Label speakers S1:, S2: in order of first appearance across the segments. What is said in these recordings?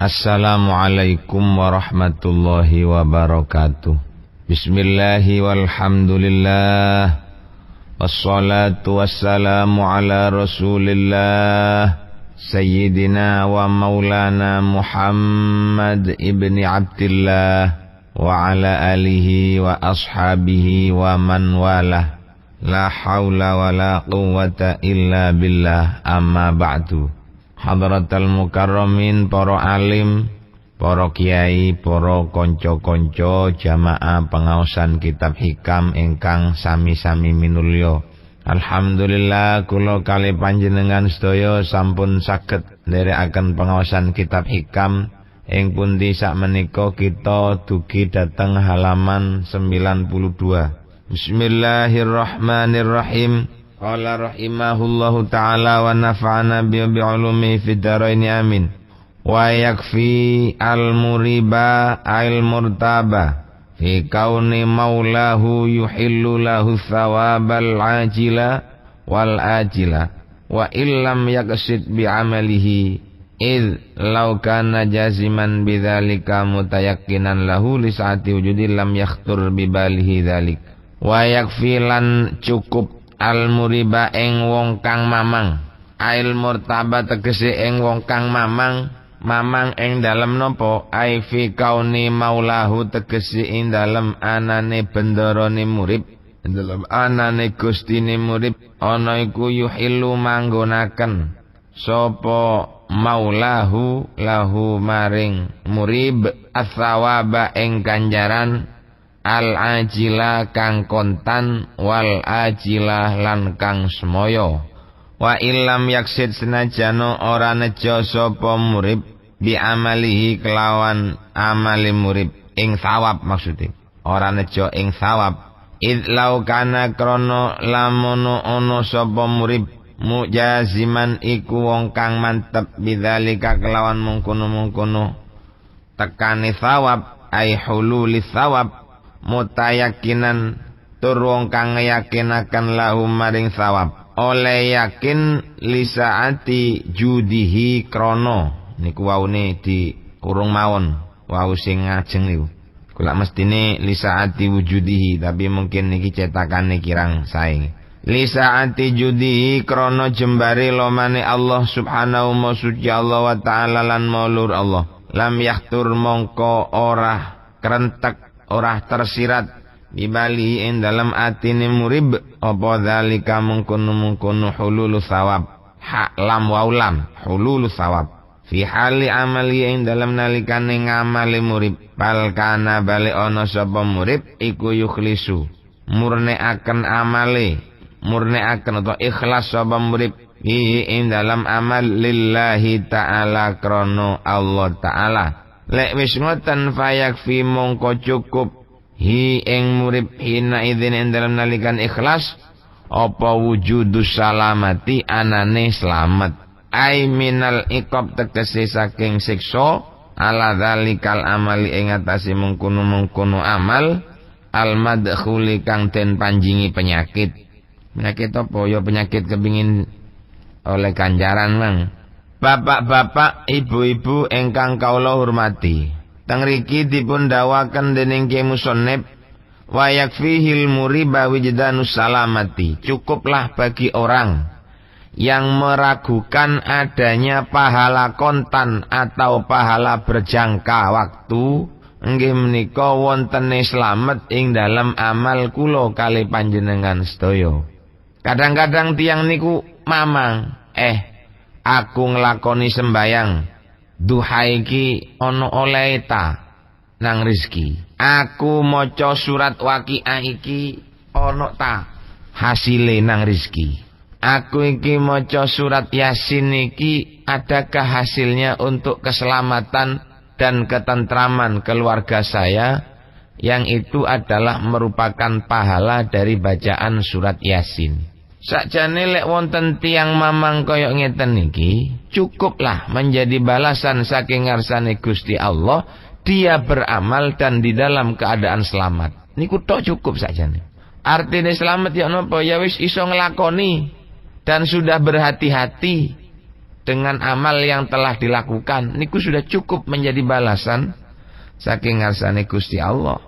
S1: Assalamualaikum warahmatullahi wabarakatuh. Bismillahi walhamdulillah, wassalatu wassalamu ala rasulillah, Sayyidina wa maulana Muhammad ibni Abdillah, wa ala alihi wa ashabihi wa man walah. La hawla wa la quwwata illa billah, amma ba'du. Hadratal mukarramin, para alim, para kiai, para konco-konco jamaah pengaosan kitab hikam ingkang sami-sami minulya. Alhamdulillah kula kali panjenengan sedaya sampun saged nderekaken pengaosan kitab hikam ing pundi sakmenika kita dugi dhateng halaman 92. Bismillahirrahmanirrahim. Qala rahimahullahu ta'ala wa nafa'ana bi'ulumi fid dharain amin. Wa yakfi al-muriba al-murtaba fi kauni maulahu yuhillu lahu thawabal ajila wal ajila wa illam yaqsid bi'amalihi id law kana jaziman bidzalika mutayakkinan lahu li saati wujudi lam yakhtur bibalihi dzalik. Wa yakfi lan cukup al-muriba ing wong kang mamang, ail murtaba tegese ing wong kang mamang ing dalem napa ai fi kauni maulahu tegese ing dalem anane bendarane murib, dalem anane gustine murib ana iku yuhillu manggonaken sapa maulahu lahu maring murib athawaba ing ganjaran al-ajila kang kontan wal ajila lan kang semoyo. Wa illam yaksid senajano ora nejo sapa murib bi amalihi kelawan amali murib ing thawab, maksudnya ora nejo ing thawab. Id lau kana krono lamono ono sapa murib mujaziman iku wong kang mantep bidzalika kelawan mungkono-mungkono tekane thawab ai hululi thawab mutayakinan tur wong kang yakinaken lahu maring thawab oleh yakin lisaati judihi krono niku waune di kurung mawon wau sing ngajeng niku kula mestine lisaati wujudihi tapi mungkin niki cetakane kirang sae lisaati judihi krono jembari lomane Allah subhanahu wa suci Allah wa ta'ala lan maulur Allah lam yahtur mongko ora krentek ora tersirat dibali ing dalam atine murib apa zalika mungkunu hululu thawab hak lam waulam hululu thawab fi hali amali ing dalam nalikane ngamali murib bal kana bali ana sapa murib iku yukhlisu murneaken amale murneaken atau ikhlas sapa murib ing dalam amal lillahi ta'ala krono Allah ta'ala. Lek wis ngoten fayakfi mongko cukup hi ing murib hina idzin ing dalem nalikan ikhlas apa wujudus salamati anane slamet ai minal iqab tegese saking siksa ala dzalikal amali ing atase mengkono-mengkono amal al madkhuli kang den panjingi penyakit apa ya penyakit kepingin oleh ganjaran mang. Bapak-bapak, ibu-ibu ingkang kaula hormati, teng riki dipun dawaken dening Ki Musannif wa yakfihil muriba wijdanus salamati. Cukuplah bagi orang yang meragukan adanya pahala kontan atau pahala berjangka waktu nggih menika wontene slamet ing dalam amal kula kali panjenengan sedaya. Kadang-kadang tiang niku mamang aku nglakoni sembayang duha iki ana oleh ta nang rezeki. Aku maca surat Waqiah iki ana ta hasile nang rezeki. Aku iki maca surat Yasin iki adakah hasilnya untuk keselamatan dan ketentraman keluarga saya, yang itu adalah merupakan pahala dari bacaan surat Yasin. Sakjane lek wonten tiyang mamang kaya ngeten niki, cukuplah menjadi balasan saking ngarsane Gusti Allah dia beramal dan di dalam keadaan selamat. Niku tok cukup sakjane. Artine selamat ya napa? Ya wis iso nglakoni dan sudah berhati-hati dengan amal yang telah dilakukan niku sudah cukup menjadi balasan saking ngarsane Gusti Allah.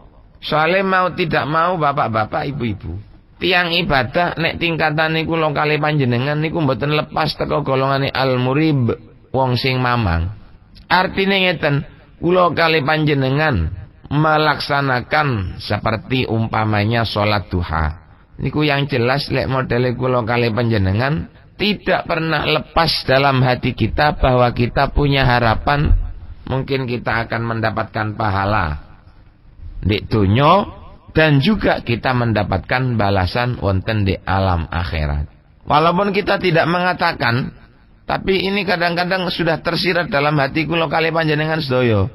S1: Soalnya mau tidak mau bapak-bapak, ibu-ibu, tiang ibadah nek tingkatan niku lokale panjenengan niku mboten lepas teko golongane al-murib, wong sing mamang. Artine ngeten, kula kali panjenengan melaksanakan seperti umpamanya sholat duha. Niku yang jelas lek modele kula kali panjenengan tidak pernah lepas dalam hati kita bahwa kita punya harapan mungkin kita akan mendapatkan pahala di dunya dan juga kita mendapatkan balasan wonten di alam akhirat. Walaupun kita tidak mengatakan, tapi ini kadang-kadang sudah tersirat dalam hati kula kali panjenengan sedaya.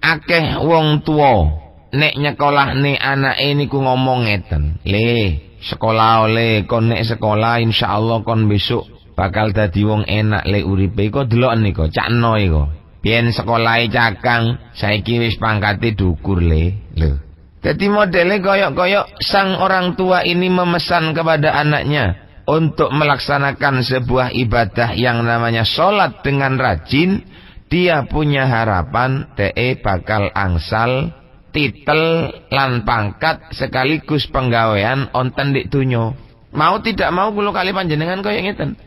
S1: Akeh wong tua nek nyekolahne anake niku ngomong ngeten, "Le, sekolah le, kon nek sekolah insyaallah kon besok bakal dadi wong enak le uripe." Kok delok niku, cakno iku. Biyen sekolahe cakang, saiki wis pangkate dukur le. Lho. Jadi modele koyok-koyok sang orang tua ini memesan kepada anaknya untuk melaksanakan sebuah ibadah yang namanya sholat dengan rajin. Dia punya harapan bakal angsal titel lan pangkat sekaligus penggawean onten dik dunyo. Mau tidak mau kula kali panjenengan koyok ngeten.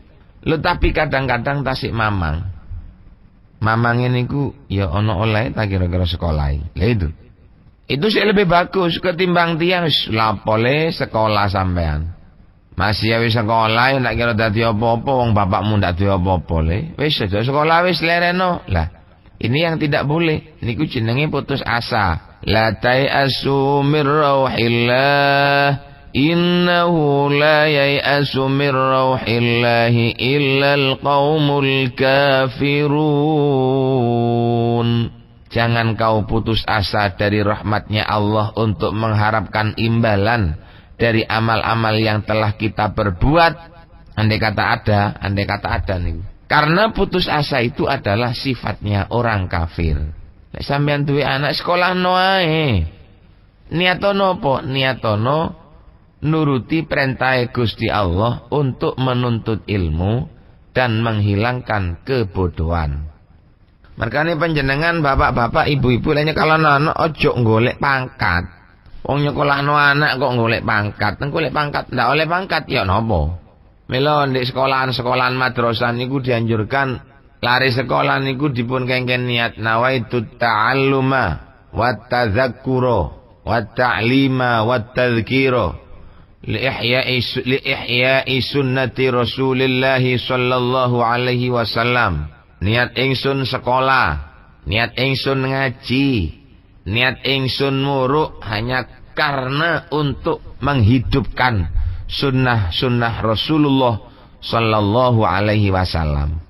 S1: Lho tapi kadang-kadang tasik mamang. Mamang ini ku ya ono oleh tak kira-kira sekolah. Lah itu. Itu sih lebih bagus ketimbang tiang lapole sekolah sampean. Masih ya wis sekolah nak kira dadi apa-apa wong bapakmu ndak dadi apa-apa le. Wis aja sekolah wis lereno. Lah, ini yang tidak boleh. Niku jenenge putus asa. La ta'asu mir rauhillah. Innahu la yai'asu mir rauhillahi illal qaumul kafirun. Jangan kau putus asa dari rahmatnya Allah untuk mengharapkan imbalan dari amal-amal yang telah kita perbuat. Andai kata ada nih. Karena putus asa itu adalah sifatnya orang kafir. Nek sampean duwe anak sekolah no ae. Niatono apa? Niatono nuruti perintah Gusti Allah untuk menuntut ilmu dan menghilangkan kebodohan. Makanya panjenengan bapak-bapak, ibu-ibu lainnya kalau anak ojo golek pangkat. Wong nyekolahno anak kok golek pangkat. Nang golek pangkat ndak oleh pangkat ya napa? Mila ndek sekolahan madrasah niku dianjurkan lari sekolah niku dipun kengken niat nawaitut ta'alluma wat tadzakkura wat ta'lima wat tadhkira li ihya'i sunnati Rasulillah sallallahu alaihi wasallam. Niat ingsun sekolah, niat ingsun ngaji, niat ingsun muruk hanya karena untuk menghidupkan sunnah-sunnah Rasulullah sallallahu alaihi wasallam.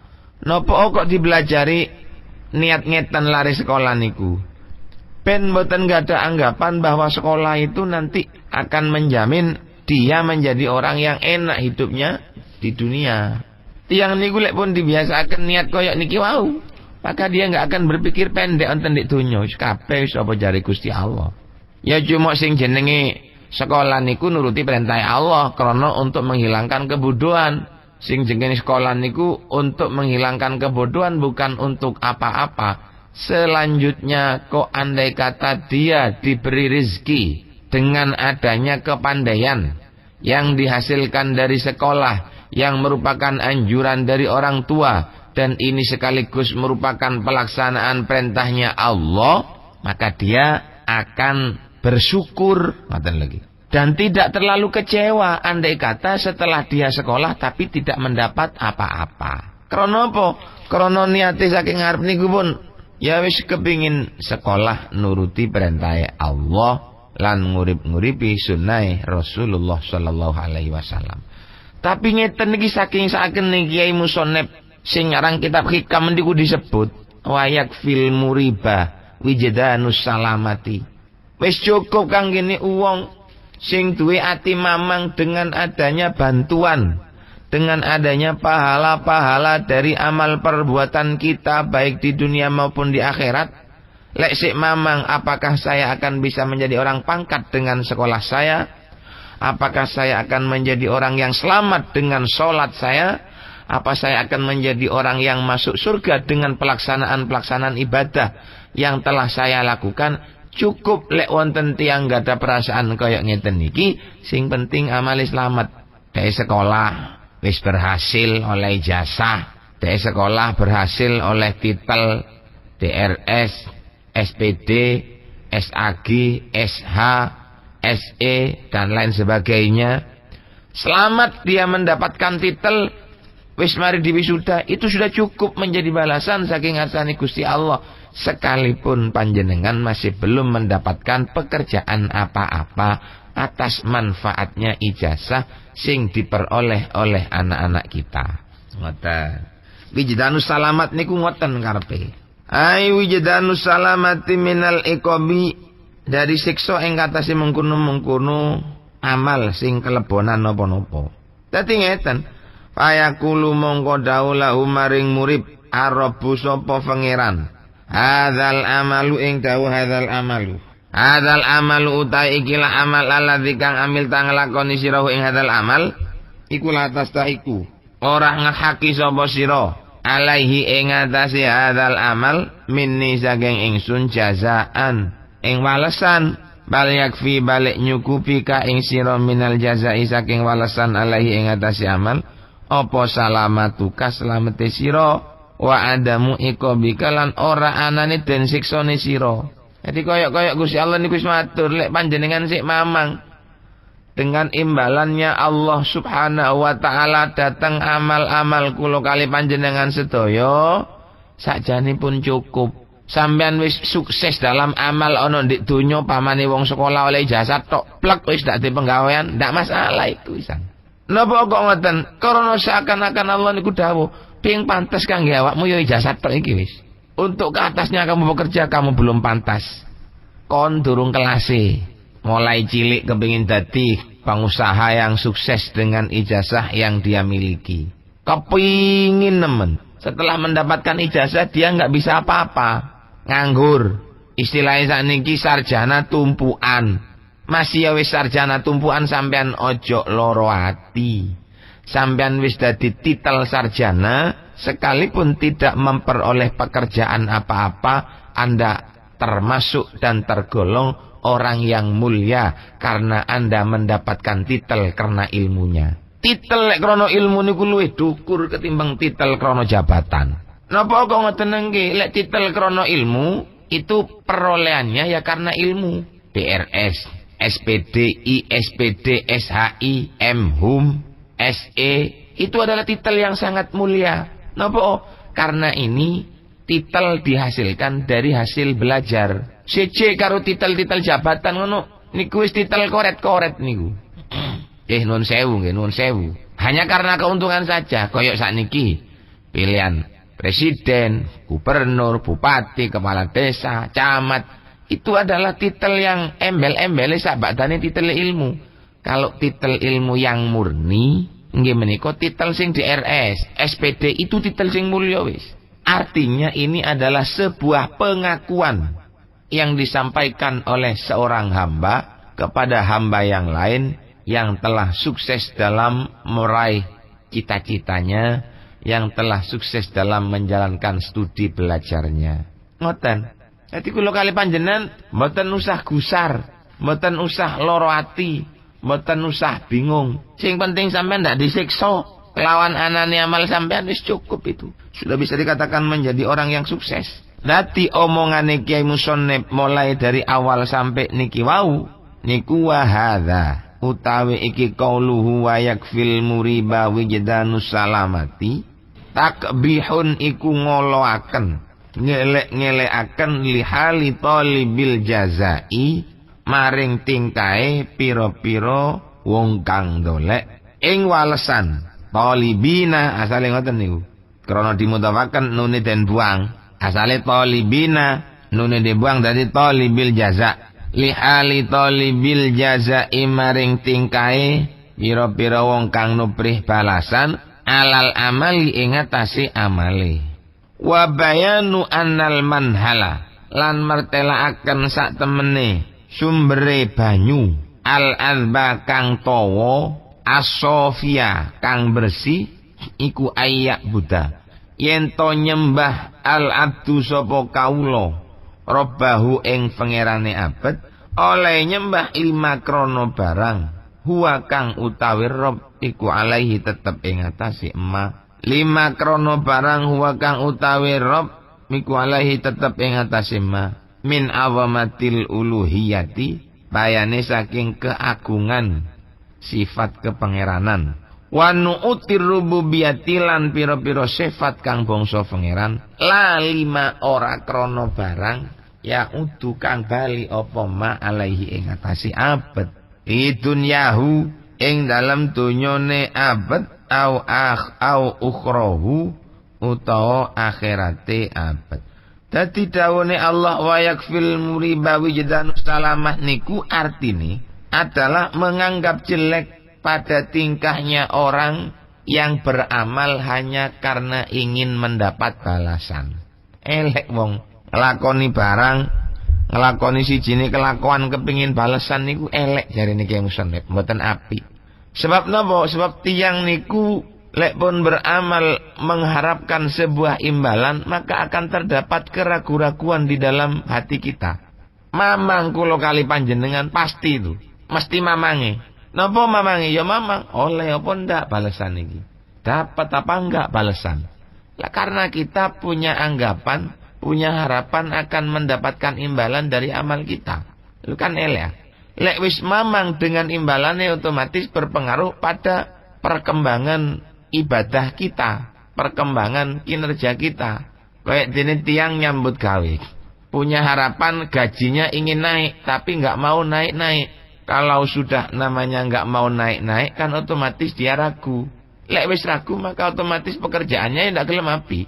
S1: Napa kok dibelajari niat ngetan lari sekolah niku? Ben mboten gada anggapan bahwa sekolah itu nanti akan menjamin dia menjadi orang yang enak hidupnya di dunia. Tiang niku lek pun dibiasakan niat koyok niki wau, maka dia enggak akan berpikir pendek wonten dik donya. Wis kabeh wis apa jare Gusti Allah. Ya cuma sing jenenge sekolah niku nuruti perintah Allah karena untuk menghilangkan kebodohan. Sing jenenge sekolah niku untuk menghilangkan kebodohan bukan untuk apa-apa. Selanjutnya kok andai kata dia diberi rezeki dengan adanya kepandaian yang dihasilkan dari sekolah yang merupakan anjuran dari orang tua dan ini sekaligus merupakan pelaksanaan perintahnya Allah, maka dia akan bersyukur dan tidak terlalu kecewa andai kata setelah dia sekolah tapi tidak mendapat apa-apa. Karena apa? Karena niate saking ngarep niku pun ya wis kepingin sekolah nuruti perintah Allah lan ngurip-nguripi sunnah Rasulullah sallallahu alaihi wasallam. Tapi ngeten niki saking saken niki Kiai Musonep sing ngarang kitab hikam niku disebut wayak fil muriba wijdanus salamati. Wis cukup kang ngene wong sing duwe ati mamang dengan adanya bantuan, dengan adanya pahala-pahala dari amal perbuatan kita baik di dunia maupun di akhirat. Lek sik mamang, apakah saya akan bisa menjadi orang pangkat dengan sekolah saya? Apakah saya akan menjadi orang yang selamat dengan sholat saya? Apa saya akan menjadi orang yang masuk surga dengan pelaksanaan ibadah yang telah saya lakukan? Cukup lek wonten tiyang gak ada perasaan kaya ngeten niki, sing penting amale slamet. Dari sekolah wis berhasil oleh ijazah, dari sekolah berhasil oleh titel DRS, SPD, SAG, SH, SE dan lain sebagainya. Selamat dia mendapatkan titel, wis mari diwisuda, itu sudah cukup menjadi balasan saking ngarsane Gusti Allah. Sekalipun panjenengan masih belum mendapatkan pekerjaan apa-apa atas manfaatnya ijazah sing diperoleh oleh anak-anak kita. Ngoten. Wijdanus salamat niku ngoten karepe. Ai wijdanus salamati minal iqabi, dari siksa ing katase mengkono-mengkono amal sing kelebonan napa-napa. Dadi ngeten, fayaqulu mongko daulahu maring murib arabu sapa pangeran. Hadzal amalu ing dawuh hadzal amalu. Hadzal amalu utai ikilah amal alladzi kang amil tang nglakoni sira ing hadzal amal iku latas ta iku. Ora ngehaki sapa sira alaihi ing atase hadzal amal minni saking ingsun jazaan ing walesan. Bal yakfi balik nyukupi ka ing sira minal jazai saking walesan alaihi ing atase amal apa salamatuka slamete sira wa adamu iqabika lan ora anane den siksane sira. Jadi koyok-koyok Gusti Allah niku wis matur lek panjenengan sik mamang dengan imbalannya Allah Subhanahu wa taala datang amal-amal kula kali panjenengan sedaya sakjanipun cukup. Sampean wis sukses dalam amal ana ndek donya pamane wong sekolah oleh ijazah tok plek wis dak di penggawean ndak masalah itu wisan. Napa kok ngoten? Karena seakan-akan Allah niku dawuh, ping pantes kangge awakmu ya ijazah tok iki wis. Untuk ke atasnya kamu bekerja kamu belum pantas. Kon durung kelase. Mulai cilik kepingin dadi pengusaha yang sukses dengan ijazah yang dia miliki. Kepingin nemen. Setelah mendapatkan ijazah dia nggak bisa apa-apa. Nganggur. Istilahnya sakniki sarjana tumpuan. Masih ya wis sarjana tumpuan sampean ojo loro ati. Sampean wis dadi titel sarjana, sekalipun tidak memperoleh pekerjaan apa-apa, Anda termasuk dan tergolong orang yang mulia karena Anda mendapatkan titel karena ilmunya. Titel lek krono ilmu niku luwih dhukur ketimbang titel krono jabatan. Napa kok ngoten nggih? Lek titel krono ilmu itu perolehannya ya karena ilmu. DRS, SPDI, SPD, SHI, MHum, SE itu adalah titel yang sangat mulia. Napa? Karena ini titel dihasilkan dari hasil belajar. CC karo titel-titel jabatan ngono niku wis titel koret-koret niku. Nun sewu nggih, nun sewu. Hanya karena keuntungan saja, koyok sakniki pilihan presiden, gubernur, bupati, kepala desa, camat, itu adalah titel yang embel-embele sabadane titel ilmu. Kalau titel ilmu yang murni nggih menika titel sing DRS, SPD itu titel sing mulya wis. Artinya ini adalah sebuah pengakuan yang disampaikan oleh seorang hamba kepada hamba yang lain yang telah sukses dalam meraih cita-citanya, yang telah sukses dalam menjalankan studi belajarnya. Ngoten. Jadi kula kali panjenengan mboten usah gusar, mboten usah loro ati, mboten usah bingung. Sing penting sampean ndak disiksa kelawan anane amal sampean wis cukup itu. Sudah bisa dikatakan menjadi orang yang sukses. Dadi omongane Kiai Musonep mulai dari awal sampai niki wau niku wa hadza utawi iki qauluhu wa yakfil muriba wijdanus salamati takbihun iku ngoloaken ngelek-ngelekaken lihali talibil jazai maring tingkae pira-pira wong kang dolek ing walesan talibina asale ngoten niku krana dimutawaken nune den buang asale talibina nune dibuang dadi talibil jaza lihali talibil jaza maring tingkae pira-pira wong kang nuprih balasan alal amali ing atase amale wa bayanu annal manhala lan mertelaaken sak temene sumbere banyu al azba kang tawa asofia kang bersih iku ayak buddha yen to nyembah al abdu sapa kawula robbahu ing pangerane abet oleh nyembah ilma krono barang huwa kang utawi rob iku alaihi tetep ing atase lima krono barang huwa kang utawi rob iku alaihi tetep ing atase min awamatil uluhiyati bayane saking keagungan sifat kepangeranan wa nu'utir rububiyati lan pira-pira sifat kang bangsa pangeran la lima ora krana barang ya udu kang bali apa ma alaihi ing atase abet di dunyahu ing dalam dunyane abet au ukhrahu utawa akhirate abet. Dadi dawuhne Allah wa yakfil muriba wijdan salamah niku artine adalah menganggap jelek pada tingkahnya orang yang beramal hanya karena ingin mendapat balasan. Elek wong nglakoni barang, nglakoni sijine kelakuan kepingin balasan niku elek jarine Kyai Musannif, mboten apik. Sebab napa? Sebab tiyang niku lek pun beramal mengharapkan sebuah imbalan, maka akan terdapat keraguan-raguan di dalam hati kita. Mamang kula kali panjenengan pasti itu, mesti mamange. Napa mamange? Ya mamang, oleh apa ndak balasan iki? Dapat apa enggak balasan? Ya karena kita punya anggapan, punya harapan akan mendapatkan imbalan dari amal kita. Itu kan elek. Lek wis mamang dengan imbalannya otomatis berpengaruh pada perkembangan ibadah kita, perkembangan kinerja kita. Kayak dene tiang nyambut gawe, punya harapan gajinya ingin naik, tapi nggak mau naik-naik. Kalau sudah namanya nggak mau naik-naik, kan otomatis dia ragu. Lek wis ragu, maka otomatis pekerjaannya ndak gelem api.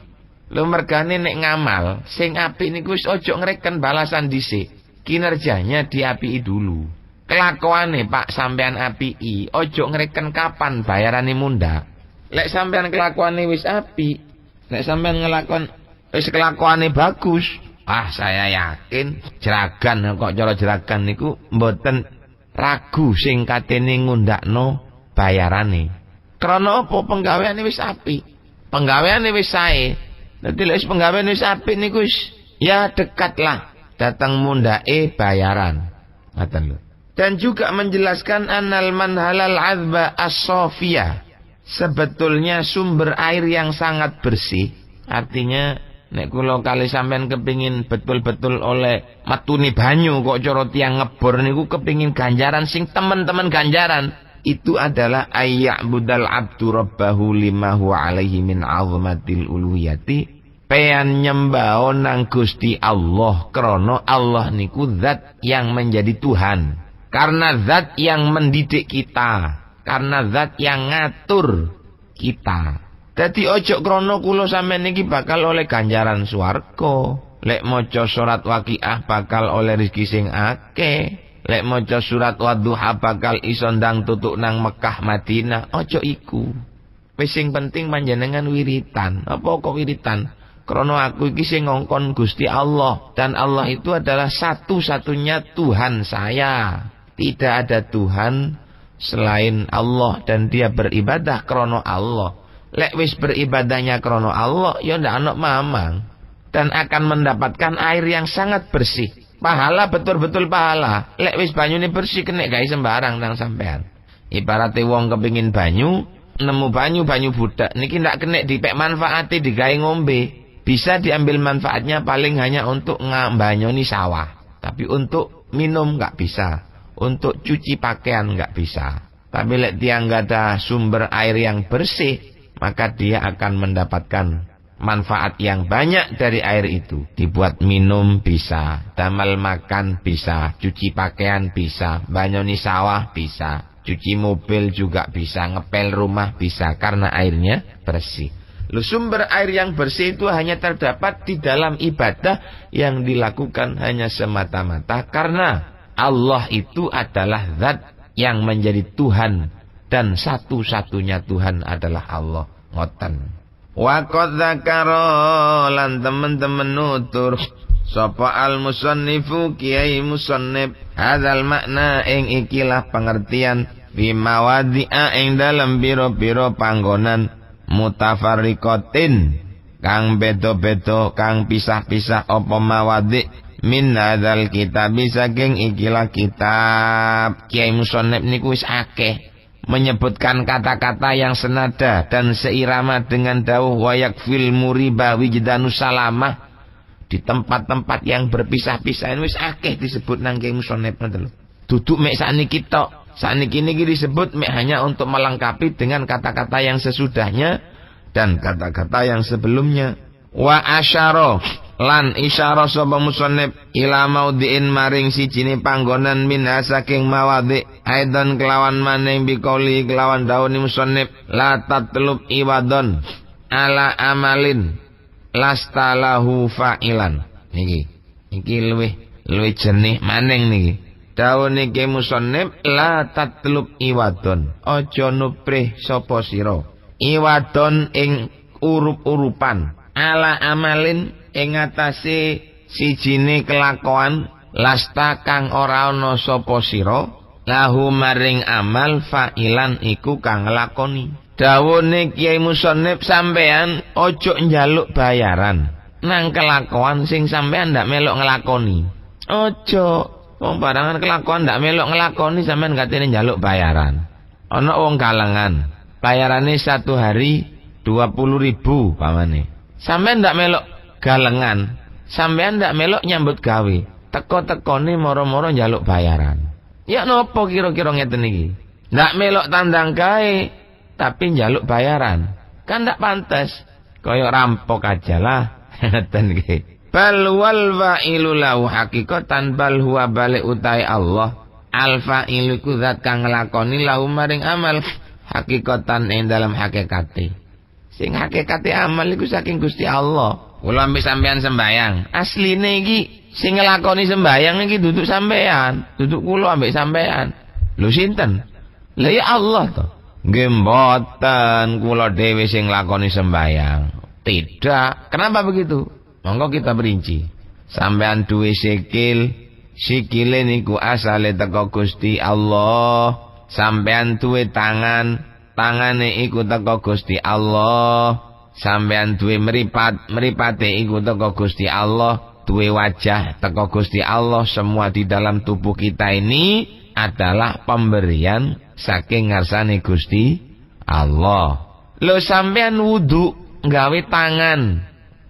S1: Lho mergane nek ngamal, sing apik niku wis ojo ngreken balasan dhisik. Kinerjanya diapiki dulu. Kelakuane Pak sampean apiki, ojo ngreken kapan bayarane munda. Lek sampean kelakuane wis apik, lek sampean ngelakon wis kelakuane bagus, saya yakin jeragan kok cara jeragan niku mboten ragu sing katene ngundakno bayarane. Krana apa penggaweane wis apik, penggaweane wis sae. Dadi lek wis penggaweane wis apik niku wis ya dekatlah datang mundake bayaran. Ngoten lho. Dan juga menjelaskan anal manhalal azba as-sofiyah. Sebetulnya sumber air yang sangat bersih. Artinya nek kula kali sampean kepingin betul-betul oleh matuni banyu kok cara tiyang ngebor niku kepingin ganjaran sing temen-temen ganjaran. Itu adalah ayya'budal abdu rabbahu lima huwa alaihi min azmatil uluhiyati. Peyan nyembah nang Gusti Allah krana Allah niku zat yang menjadi Tuhan. Karena zat yang mendidik kita, karena zat yang ngatur kita. Dadi ojo krono kula sampeyan niki bakal oleh ganjaran swarga. Lek maca surat Waqiah bakal oleh rezeki sing akeh. Lek maca surat Wadduha bakal iso ndang tutuk nang Mekah Madinah. Ojo iku. Wis sing penting panjenengan wiritan. Apa kok wiritan? Krono aku iki sing ngongkon Gusti Allah, dan Allah itu adalah satu-satunya Tuhan saya. Tidak ada Tuhan selain Allah, dan dia beribadah krono Allah. Lek wis beribadahnya krono Allah, ya ndak ana mamang, dan akan mendapatkan air yang sangat bersih. Pahala betul-betul pahala. Lek wis banyune bersih kenek gawe sembarang nang sampean. Ibarate wong kepingin banyu, nemu banyu budak niki ndak kenek dipek manfaati digawe ngombe. Bisa diambil manfaatnya paling hanya untuk ngambanyoni sawah, tapi untuk minum nggak bisa. Untuk cuci pakaian nggak bisa. Tapi lek dia nggak ada sumber air yang bersih, maka dia akan mendapatkan manfaat yang banyak dari air itu. Dibuat minum bisa, damal makan bisa, cuci pakaian bisa, banyoni sawah bisa, cuci mobil juga bisa, ngepel rumah bisa, karena airnya bersih. Lalu sumber air yang bersih itu hanya terdapat di dalam ibadah yang dilakukan hanya semata-mata karena Allah itu adalah zat yang menjadi Tuhan, dan satu-satunya Tuhan adalah Allah. Ngoten. Wa qad dzakara lan teman-teman nutur sapa al musannifu Kiai Musannif hadzal makna ing ikilah pengertian fi mawadhi'a ing dalam biro-biro panggonan mutafarriqatin kang beda-beda kang pisah-pisah apa mawadhi min hadzal kitab saking ikilah kitab. Kiai Musannif niku wis akeh menyebutkan kata-kata yang senada dan seirama dengan dawuh wa yakfil muriba wijdanus salamah. Di tempat-tempat yang berpisah-pisah ini wis akeh disebut nang Kiai Musannif ngoten lho. Duduk mek sakniki tok. Sakniki niki disebut mek hanya untuk melengkapi dengan kata-kata yang sesudahnya dan kata-kata yang sebelumnya. Wa asyara lan isyara sapa musannif ila maudhi'in maring sijine panggonan min saking mawadhi aidan kelawan maning biqauli kelawan dauni musannif la tatlub iwadon ala amalin lastalahu fa'ilan. Niki luwih jernih maning niki. Daune Kiai Musannif la tatlub iwadon. Aja nuprih sapa sira. Iwadon ing urup-urupan. Ala amalin ing atase sijine kelakuan lasta kang ora ana sapa sira lahu maring amal fa'ilan iku kang nglakoni. Dawuhne Kiai Musannif sampean ojo njaluk bayaran nang kelakuan sing sampean ndak melok nglakoni. Ojo. Wong barangan kelakuan ndak melok nglakoni sampean katene njaluk bayaran. Ana wong kalengan, bayarane 1 hari 20.000 pamane. Sampean ndak melok galengan, sampean ndak melok nyambut gawe. Teko-tekone moro-moro njaluk bayaran. Ya nopo kira-kira ngeten iki? Ndak melok tandang gawe tapi njaluk bayaran. Kan ndak pantes. Kaya rampok aja lah. Ngeten iki. Bal wal fa'ilu lahu hakikatan bal huwa balik utai Allah al fa'ilu ku zat kang nglakoni lahu maring amal hakikatan ing dalam hakikate. Sing hakikate amal iku saking Gusti Allah. Kula ambek sampean sembayang, asline iki sing nglakoni sembayang iki duduk sampean, duduk kula ambek sampean. Lho sinten? Lah ya Allah to. Nggih mboten kula dhewe sing nglakoni sembayang. Tidak. Kenapa begitu? Monggo kita berinci. Sampean duwe sikil, sikile niku asale teko Gusti Allah. Sampean duwe tangan, tangane iku teko Gusti Allah. Sampean duwe mripat, mripate iku teko Gusti Allah. Duwe wajah teko Gusti Allah. Semua di dalam tubuh kita ini adalah pemberian saking ngarsane Gusti Allah. Lho sampean wudu nggawe tangan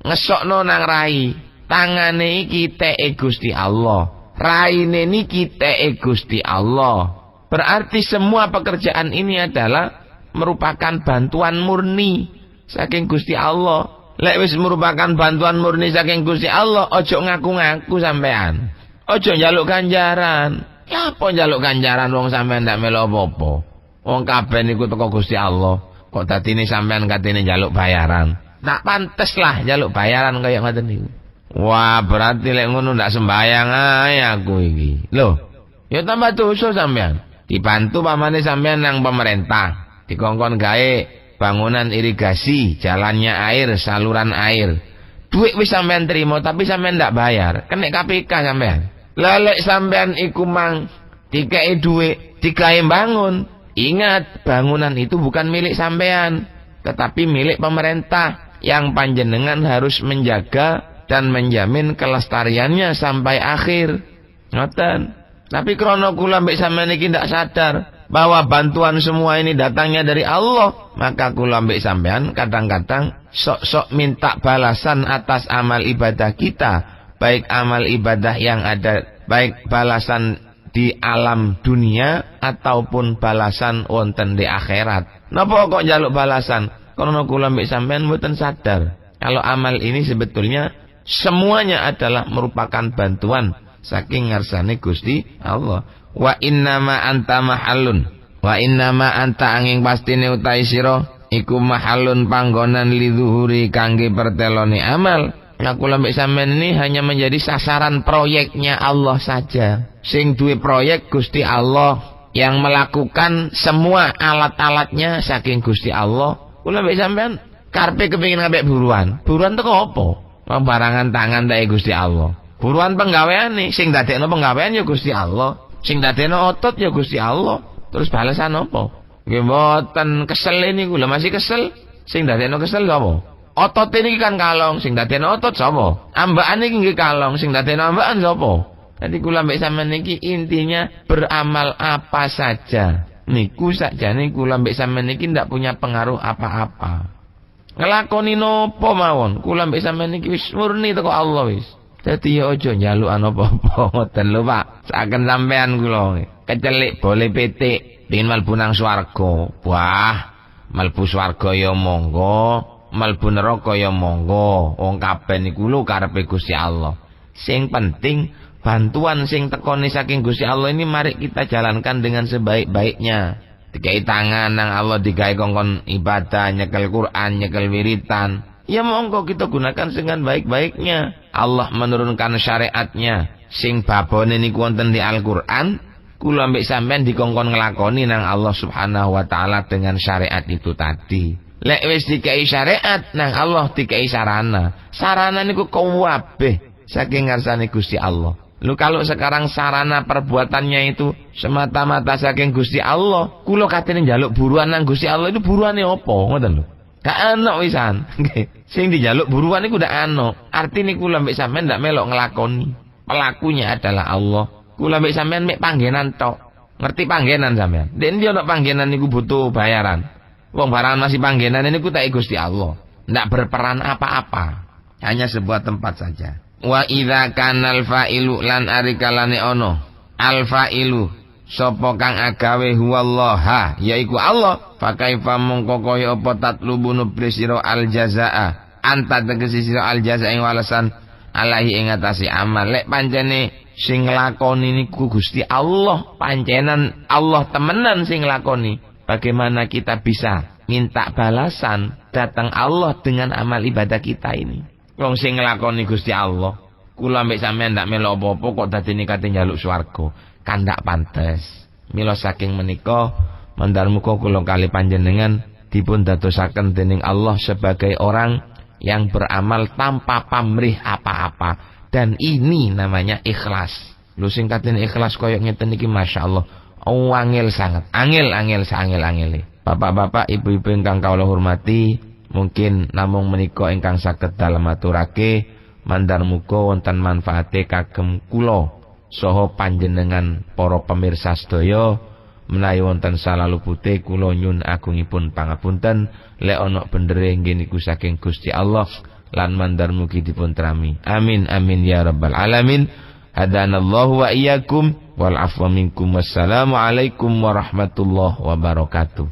S1: ngesokno nang rai, tangane iki teke Gusti Allah, raine niki teke Gusti Allah. Berarti semua pekerjaan ini adalah merupakan bantuan murni saking Gusti Allah. Lek wis merupakan bantuan murni saking Gusti Allah, ojo ngaku-ngaku sampean. Ojo njaluk ganjaran. Ya apa njaluk ganjaran wong sampean ndak melu apa-apa. Wong kabeh niku teko Gusti Allah. Kok dadine sampean katene njaluk bayaran. Tak pantes lah njaluk bayaran kaya ngoten niku. Wah, berarti lek ngono ndak sembayang ae aku iki. Loh, ya tambah dosa sampean. Dibantu pamane sampean nang pemerintah, dikongkon gawe bangunan irigasi, jalannya air, saluran air. Duit wis sampean terima tapi sampean ndak bayar, kena KPK sampean. Lah lek sampean iku mang dikei duit, digawe bangun. Ingat, bangunan itu bukan milik sampean, tetapi milik pemerintah yang panjenengan harus menjaga dan menjamin kelestariannya sampai akhir. Ngoten. Tapi krono kula mbek sampeyan iki ndak sadar bahwa bantuan semua ini datangnya dari Allah, maka kula mbek sampean kadang-kadang sok-sok minta balasan atas amal ibadah kita, baik amal ibadah yang ada, baik balasan di alam dunia ataupun balasan wonten di akhirat. Napa kok njaluk balasan? Karena kula mbek sampean mboten sadar kalau amal ini sebetulnya semuanya adalah merupakan bantuan saking ngarsane Gusti Allah. Wa innama anta mahallun, wa innama anta angin pastine utai sira iku mahallun panggonan lidzuhuri kangge pertelone amal. Nah kula mbek sampean ini hanya menjadi sasaran proyeknya Allah saja. Sing duwe proyek Gusti Allah, yang melakukan semua alat-alatnya saking Gusti Allah. Kula mbek sampean karpe kepengin ngambek buruan. Buruan teko apa? Pembarangan tangan tak Gusti Allah. Buruan penggaweane, sing dadekno penggawean ya Gusti Allah. Sing dadekno otot ya Gusti Allah. Terus balasan apa? Nggih mboten kesel niku lho, masih kesel. Sing dadekno kesel sapa? Otot ini kan kalong, sing dadekno otot sapa? Ambakan iki nggih kalong, sing dadekno ambakan sapa? Jadi kula mbek sampean niki intinya beramal apa saja. Niku sakjane kula mbek sampean niki ndak punya pengaruh apa-apa. Ngelakoni nopo mawon, kula mbek sampean niki wis murni teko Allah wis. Dadi ya aja njalukan apa-apa ngoten lho Pak. Saken sampean kula. Kecelik boleh petik, pengin mlebu nang swarga. Wah, mlebu swarga ya monggo, mlebu neraka ya monggo. Wong kabeh niku lho karepe Gusti Allah. Sing penting bantuan sing tekoni saking Gusti Allah ini mari kita jalankan dengan sebaik-baiknya. Dikai tangan nang Allah, dikai kongkon ibadah, nyekel Quran, nyekel wiritan. Ya monggo kita gunakan dengan baik-baiknya. Allah menurunkan syariatnya. Sing babone niku wonten di Al-Qur'an, kula ambek sampean dikongkon nglakoni nang Allah Subhanahu wa taala dengan syariat itu tadi. Lek wis dikai syariat nang Allah dikai sarana. Sarana niku kabeh saking ngarsane Gusti Allah. Lu kalau sekarang sarana perbuatannya itu semata-mata saking Gusti Allah, kula katene njaluk buruan nang Gusti Allah itu buruane apa? Ngoten lho. Gak ana wisan. Nggih. Sing dijaluk buruan niku ndak ana. Artine kula mbek sampean ndak melok nglakoni. Pelakunya adalah Allah. Kula mbek sampean mek panggenan tok. Ngerti panggenan sampean? Nek ndi ana panggenan niku butuh bayaran. Wong barang masih panggenan niku tak Gusti Allah. Ndak berperan apa-apa. Hanya sebuah tempat saja. Wa idza kanal fa'ilu lan arikalane ono al fa'ilu sapa kang agawe huwallaha yaiku Allah fakaifa mongko kaya apa tatlubunu prisira al jazaa anta tegesi sira al jazaa ing walesan alahi ing atase amal. Lek pancene sing nglakoni niku Gusti Allah, pancenan Allah temenan sing nglakoni, bagaimana kita bisa minta balasan datang Allah dengan amal ibadah kita ini? Wong sing nglakoni Gusti Allah, kula mbek sampean ndak melok apa-apa kok dadine kate njaluk swarga, kan ndak pantes. Mila saking menika mandar muga kula kali panjenengan dipun dadosaken dening Allah sebagai orang yang beramal tanpa pamrih apa-apa, dan ini namanya ikhlas. Lho sing katene ikhlas koyo ngeten iki masyaallah, angel sangat, angel saangel-angele. Bapak-bapak, ibu-ibu ingkang kawula hormati, mungkin namung menika ingkang saged dalem aturake, mandar muga wonten manfaate kagem kula saha panjenengan para pemirsa sedaya. Menawi wonten salah lupute kula nyun agungipun pangapunten. Lek ana bendere nggih niku saking Gusti Allah lan mandar mugi dipun trami. Amin amin ya rabbal alamin. Hadanallahu wa iyyakum wal afwa minkum. Wassalamu alaikum warahmatullahi wabarakatuh.